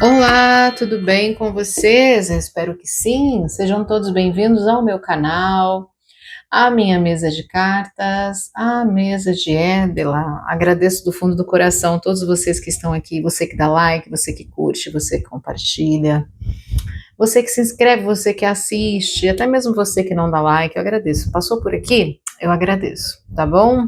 Olá, tudo bem com vocês? Eu espero que sim. Sejam todos bem-vindos ao meu canal, à minha mesa de cartas, à mesa de Ébila. Agradeço do fundo do coração todos vocês que estão aqui, você que dá like, você que curte, você que compartilha, você que se inscreve, você que assiste, até mesmo você que não dá like, eu agradeço. Passou por aqui? Eu agradeço, tá bom?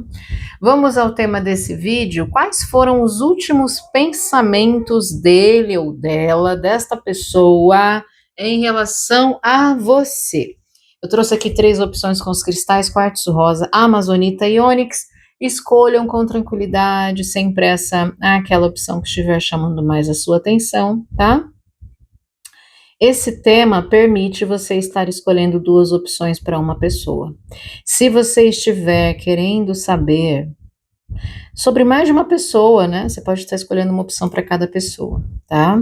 Vamos ao tema desse vídeo. Quais foram os últimos pensamentos dele ou dela, desta pessoa, em relação a você? Eu trouxe aqui 3 opções com os cristais: quartzo rosa, amazonita e ônix. Escolham com tranquilidade, sem pressa, aquela opção que estiver chamando mais a sua atenção, tá? Esse tema permite você estar escolhendo 2 opções para uma pessoa. Se você estiver querendo saber sobre mais de uma pessoa, né? Você pode estar escolhendo uma opção para cada pessoa, tá?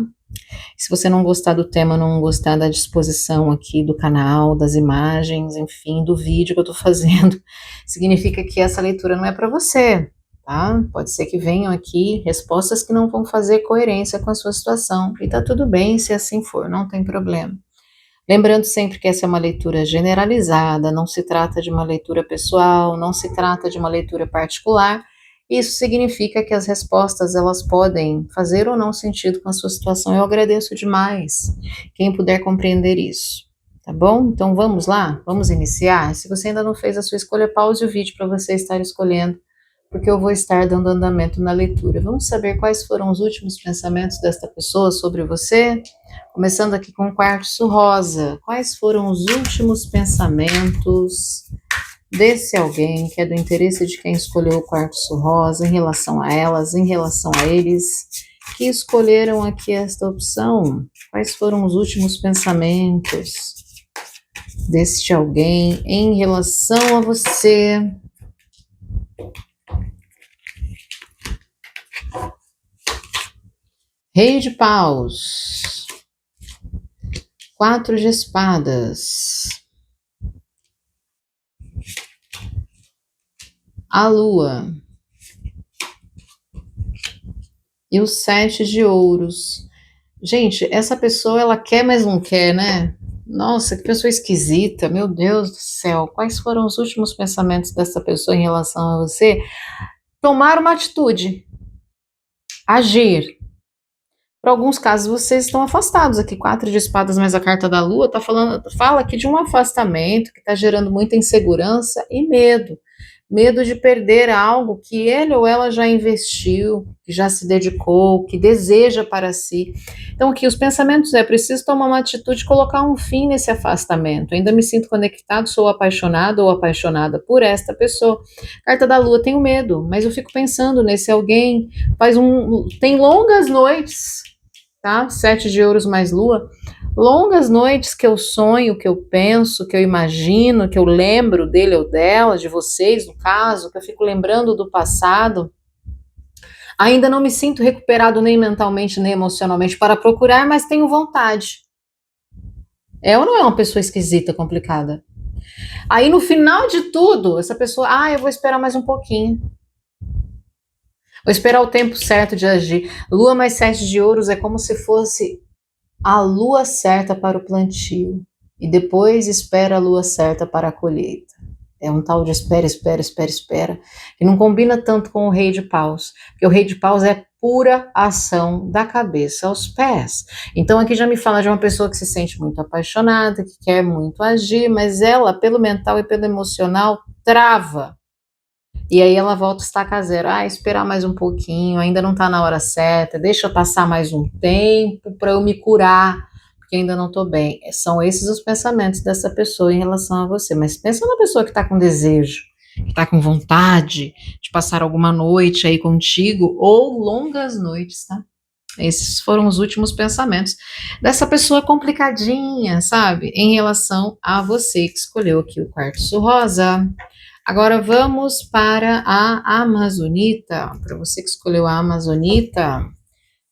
Se você não gostar do tema, não gostar da disposição aqui do canal, das imagens, enfim, do vídeo que eu tô fazendo, significa que essa leitura não é para você, tá? Pode ser que venham aqui respostas que não vão fazer coerência com a sua situação, e tá tudo bem se assim for, não tem problema. Lembrando sempre que essa é uma leitura generalizada, não se trata de uma leitura pessoal, não se trata de uma leitura particular. Isso significa que as respostas elas podem fazer ou não sentido com a sua situação. Eu agradeço demais quem puder compreender isso, tá bom? Então vamos lá, vamos iniciar. Se você ainda não fez a sua escolha, pause o vídeo para você estar escolhendo, porque eu vou estar dando andamento na leitura. Vamos saber quais foram os últimos pensamentos desta pessoa sobre você? Começando aqui com o quartzo rosa. Quais foram os últimos pensamentos desse alguém que é do interesse de quem escolheu o quartzo rosa em relação a elas, em relação a eles que escolheram aqui esta opção? Quais foram os últimos pensamentos deste alguém em relação a você? Rei de paus, 4 de espadas, a lua e o 7 de ouros. Gente, essa pessoa ela quer, mas não quer, né? Nossa, que pessoa esquisita, meu Deus do céu. Quais foram os últimos pensamentos dessa pessoa em relação a você? Tomar uma atitude, agir. Para alguns casos vocês estão afastados aqui, 4 de espadas mais a carta da lua, fala aqui de um afastamento que está gerando muita insegurança e medo. Medo de perder algo que ele ou ela já investiu, que já se dedicou, que deseja para si. Então aqui os pensamentos preciso tomar uma atitude, colocar um fim nesse afastamento. Ainda me sinto conectado, sou apaixonado ou apaixonada por esta pessoa. Carta da lua, tenho medo, mas eu fico pensando nesse alguém, tem longas noites, tá? 7 de ouros mais lua. Longas noites que eu sonho, que eu penso, que eu imagino, que eu lembro dele ou dela, de vocês, no caso, que eu fico lembrando do passado. Ainda não me sinto recuperado nem mentalmente, nem emocionalmente para procurar, mas tenho vontade. É ou não é uma pessoa esquisita, complicada? Aí no final de tudo, essa pessoa, eu vou esperar mais um pouquinho. Vou esperar o tempo certo de agir. Lua mais 7 de ouros é como se fosse a lua certa para o plantio e depois espera a lua certa para a colheita. É um tal de espera, espera, espera, espera, que não combina tanto com o rei de paus, porque o rei de paus é pura ação da cabeça aos pés. Então aqui já me fala de uma pessoa que se sente muito apaixonada, que quer muito agir, mas ela, pelo mental e pelo emocional, trava. E aí ela volta a estacar zero. Esperar mais um pouquinho, ainda não tá na hora certa, deixa eu passar mais um tempo para eu me curar, porque ainda não tô bem. São esses os pensamentos dessa pessoa em relação a você. Mas pensa na pessoa que tá com desejo, que tá com vontade de passar alguma noite aí contigo, ou longas noites, tá? Esses foram os últimos pensamentos dessa pessoa complicadinha, sabe? Em relação a você que escolheu aqui o quartzo rosa. Agora vamos para a amazonita. Para você que escolheu a amazonita,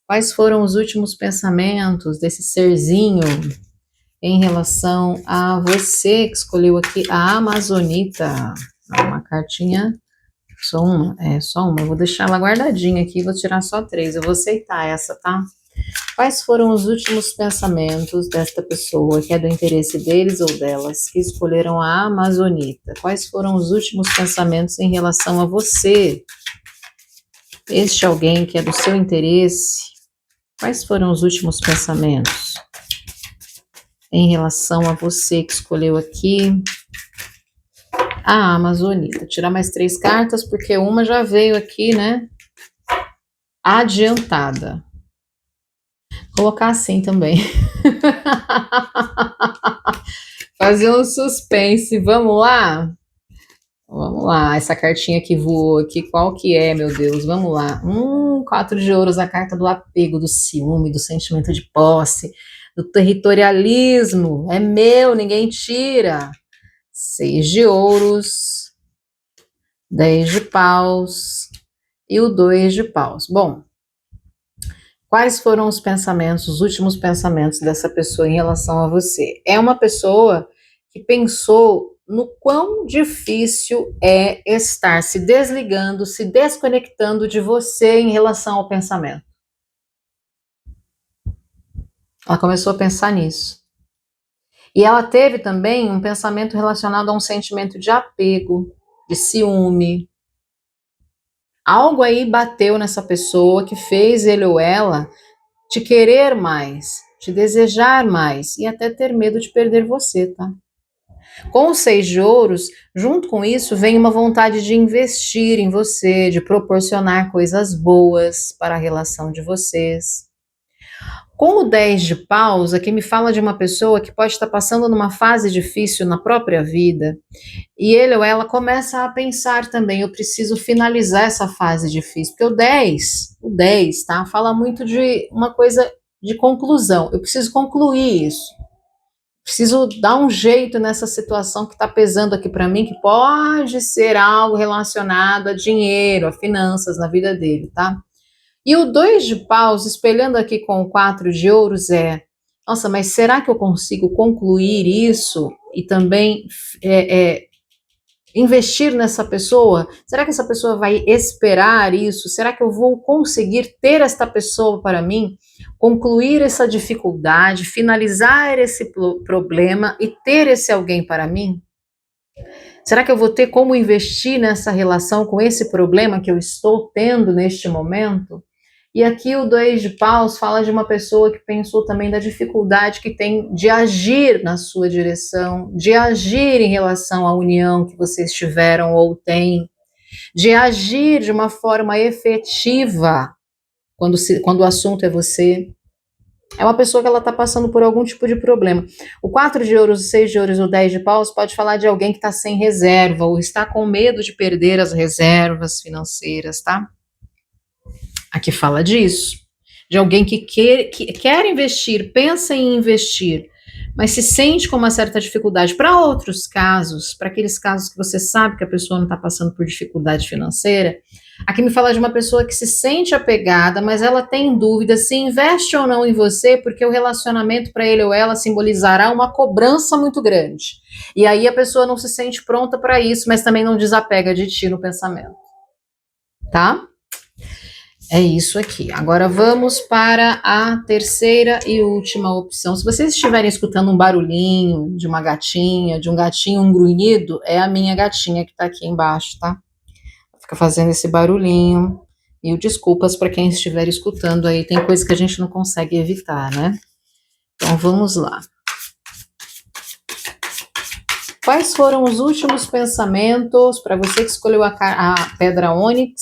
quais foram os últimos pensamentos desse serzinho em relação a você que escolheu aqui a amazonita? Uma cartinha, só uma. Eu vou deixar ela guardadinha aqui, vou tirar só 3. Eu vou aceitar essa, tá? Quais foram os últimos pensamentos desta pessoa, que é do interesse deles ou delas, que escolheram a Amazonita? Quais foram os últimos pensamentos em relação a você? Este alguém que é do seu interesse, quais foram os últimos pensamentos em relação a você que escolheu aqui a Amazonita? Tirar mais 3 cartas, porque uma já veio aqui, né? Adiantada. Colocar assim também. Fazer um suspense. Vamos lá? Vamos lá. Essa cartinha que voou aqui, qual que é, meu Deus? Vamos lá. 4 de ouros, a carta do apego, do ciúme, do sentimento de posse, do territorialismo. É meu, ninguém tira. 6 de ouros, 10 de paus e o 2 de paus. Bom, quais foram os pensamentos, os últimos pensamentos dessa pessoa em relação a você? É uma pessoa que pensou no quão difícil é estar se desligando, se desconectando de você em relação ao pensamento. Ela começou a pensar nisso. E ela teve também um pensamento relacionado a um sentimento de apego, de ciúme. Algo aí bateu nessa pessoa que fez ele ou ela te querer mais, te desejar mais e até ter medo de perder você, tá? Com os 6 de ouros, junto com isso, vem uma vontade de investir em você, de proporcionar coisas boas para a relação de vocês. Com o 10 de paus, aqui me fala de uma pessoa que pode estar passando numa fase difícil na própria vida, e ele ou ela começa a pensar também, eu preciso finalizar essa fase difícil, porque o 10, tá? Fala muito de uma coisa de conclusão, eu preciso concluir isso, preciso dar um jeito nessa situação que está pesando aqui para mim, que pode ser algo relacionado a dinheiro, a finanças na vida dele, tá? E o 2 de paus, espelhando aqui com o 4 de ouros, nossa, mas será que eu consigo concluir isso e também investir nessa pessoa? Será que essa pessoa vai esperar isso? Será que eu vou conseguir ter esta pessoa para mim? Concluir essa dificuldade, finalizar esse problema e ter esse alguém para mim? Será que eu vou ter como investir nessa relação com esse problema que eu estou tendo neste momento? E aqui o 2 de paus fala de uma pessoa que pensou também da dificuldade que tem de agir na sua direção, de agir em relação à união que vocês tiveram ou têm, de agir de uma forma efetiva quando o assunto é você. É uma pessoa que ela está passando por algum tipo de problema. O 4 de ouros, o 6 de ouros, o 10 de paus pode falar de alguém que está sem reserva ou está com medo de perder as reservas financeiras, tá? Aqui fala disso, de alguém que quer investir, pensa em investir, mas se sente com uma certa dificuldade. Para outros casos, para aqueles casos que você sabe que a pessoa não está passando por dificuldade financeira, aqui me fala de uma pessoa que se sente apegada, mas ela tem dúvida se investe ou não em você, porque o relacionamento para ele ou ela simbolizará uma cobrança muito grande. E aí a pessoa não se sente pronta para isso, mas também não desapega de ti no pensamento. Tá? É isso aqui. Agora vamos para a terceira e última opção. Se vocês estiverem escutando um barulhinho de uma gatinha, de um gatinho, um grunhido, é a minha gatinha que tá aqui embaixo, tá? Fica fazendo esse barulhinho. E desculpas para quem estiver escutando aí, tem coisa que a gente não consegue evitar, né? Então vamos lá. Quais foram os últimos pensamentos para você que escolheu a pedra ônix,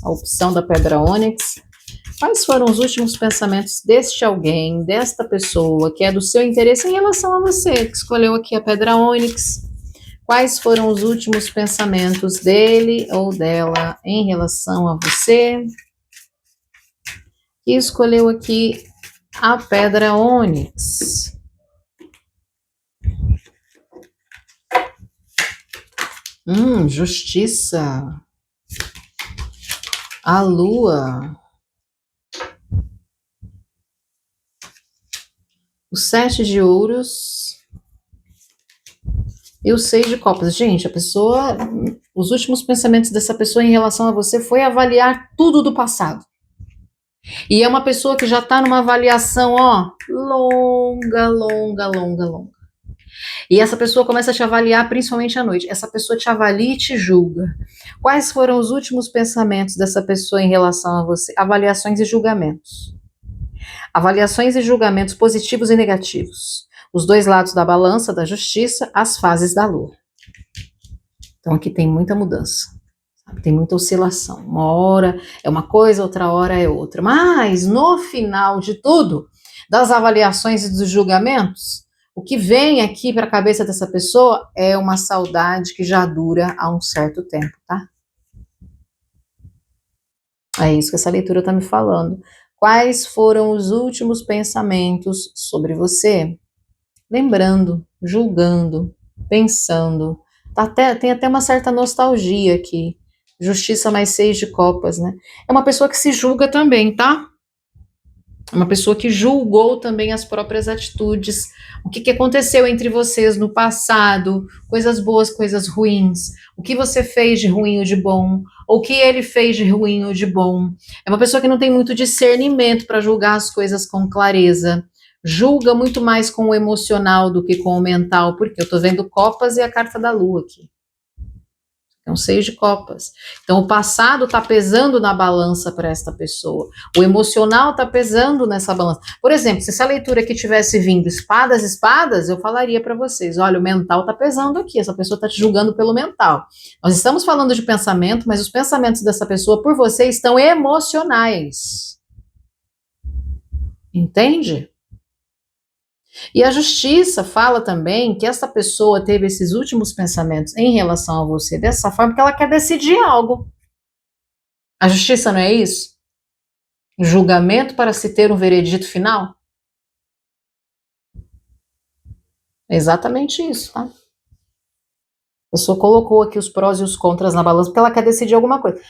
a opção da pedra ônix? Quais foram os últimos pensamentos deste alguém, desta pessoa que é do seu interesse em relação a você que escolheu aqui a pedra ônix? Quais foram os últimos pensamentos dele ou dela em relação a você que escolheu aqui a pedra ônix? Justiça. A lua. O 7 de ouros. E o 6 de copas. Gente, a pessoa... Os últimos pensamentos dessa pessoa em relação a você foi avaliar tudo do passado. E é uma pessoa que já está numa avaliação, ó, longa, longa, longa, longa. E essa pessoa começa a te avaliar principalmente à noite. Essa pessoa te avalia e te julga. Quais foram os últimos pensamentos dessa pessoa em relação a você? Avaliações e julgamentos. Avaliações e julgamentos positivos e negativos. Os dois lados da balança, da justiça, as fases da lua. Então aqui tem muita mudança. Tem muita oscilação. Uma hora é uma coisa, outra hora é outra. Mas no final de tudo, das avaliações e dos julgamentos, o que vem aqui para a cabeça dessa pessoa é uma saudade que já dura há um certo tempo, tá? É isso que essa leitura está me falando. Quais foram os últimos pensamentos sobre você? Lembrando, julgando, pensando. Tem até uma certa nostalgia aqui. Justiça mais 6 de copas, né? É uma pessoa que se julga também, tá? É uma pessoa que julgou também as próprias atitudes. O que aconteceu entre vocês no passado, coisas boas, coisas ruins. O que você fez de ruim ou de bom, ou o que ele fez de ruim ou de bom. É uma pessoa que não tem muito discernimento para julgar as coisas com clareza. Julga muito mais com o emocional do que com o mental, porque eu tô vendo copas e a carta da lua aqui. É um 6 de copas. Então, o passado está pesando na balança para esta pessoa. O emocional está pesando nessa balança. Por exemplo, se essa leitura aqui tivesse vindo espadas, espadas, eu falaria para vocês, olha, o mental está pesando aqui, essa pessoa está te julgando pelo mental. Nós estamos falando de pensamento, mas os pensamentos dessa pessoa por você estão emocionais. Entende? E a justiça fala também que essa pessoa teve esses últimos pensamentos em relação a você dessa forma que ela quer decidir algo. A justiça não é isso? O julgamento para se ter um veredito final? É exatamente isso, tá? A pessoa colocou aqui os prós e os contras na balança porque ela quer decidir alguma coisa.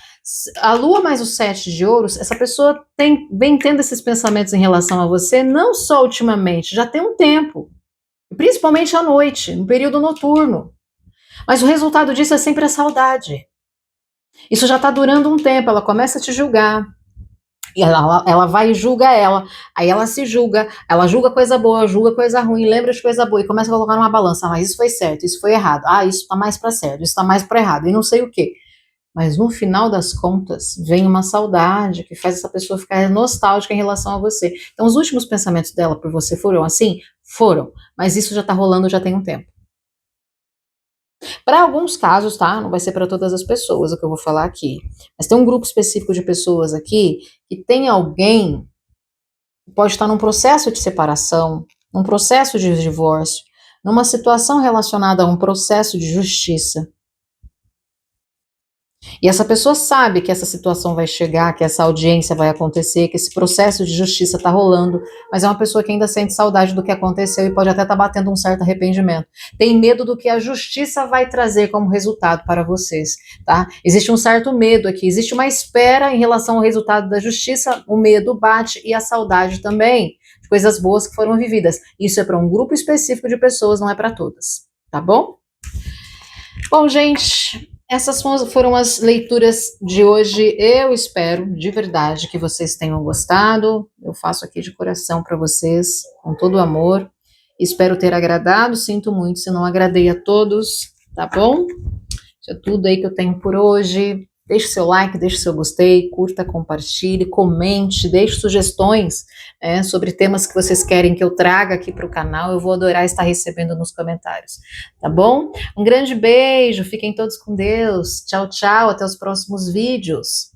A lua mais o 7 de ouros, essa pessoa vem tendo esses pensamentos em relação a você, não só ultimamente, já tem um tempo. Principalmente à noite, no período noturno. Mas o resultado disso é sempre a saudade. Isso já está durando um tempo, ela começa a te julgar. E ela vai e julga ela. Aí ela se julga, ela julga coisa boa, julga coisa ruim, lembra de coisa boa e começa a colocar numa balança. Ah, mas isso foi certo, isso foi errado. Ah, isso está mais para certo, isso está mais para errado. E não sei o quê. Mas no final das contas, vem uma saudade que faz essa pessoa ficar nostálgica em relação a você. Então, os últimos pensamentos dela por você foram assim? Foram. Mas isso já está rolando já tem um tempo. Para alguns casos, tá? Não vai ser para todas as pessoas o que eu vou falar aqui. Mas tem um grupo específico de pessoas aqui que tem alguém que pode estar num processo de separação, num processo de divórcio, numa situação relacionada a um processo de justiça. E essa pessoa sabe que essa situação vai chegar, que essa audiência vai acontecer, que esse processo de justiça está rolando, mas é uma pessoa que ainda sente saudade do que aconteceu e pode até estar batendo um certo arrependimento. Tem medo do que a justiça vai trazer como resultado para vocês, tá? Existe um certo medo aqui, existe uma espera em relação ao resultado da justiça, o medo bate e a saudade também, de coisas boas que foram vividas. Isso é para um grupo específico de pessoas, não é para todas, tá bom? Bom, gente, essas foram as leituras de hoje. Eu espero, de verdade, que vocês tenham gostado. Eu faço aqui de coração para vocês, com todo o amor. Espero ter agradado. Sinto muito se não agradei a todos, tá bom? Isso é tudo aí que eu tenho por hoje. Deixe seu like, deixe seu gostei, curta, compartilhe, comente, deixe sugestões sobre temas que vocês querem que eu traga aqui para o canal. Eu vou adorar estar recebendo nos comentários, tá bom? Um grande beijo, fiquem todos com Deus. Tchau, tchau, até os próximos vídeos.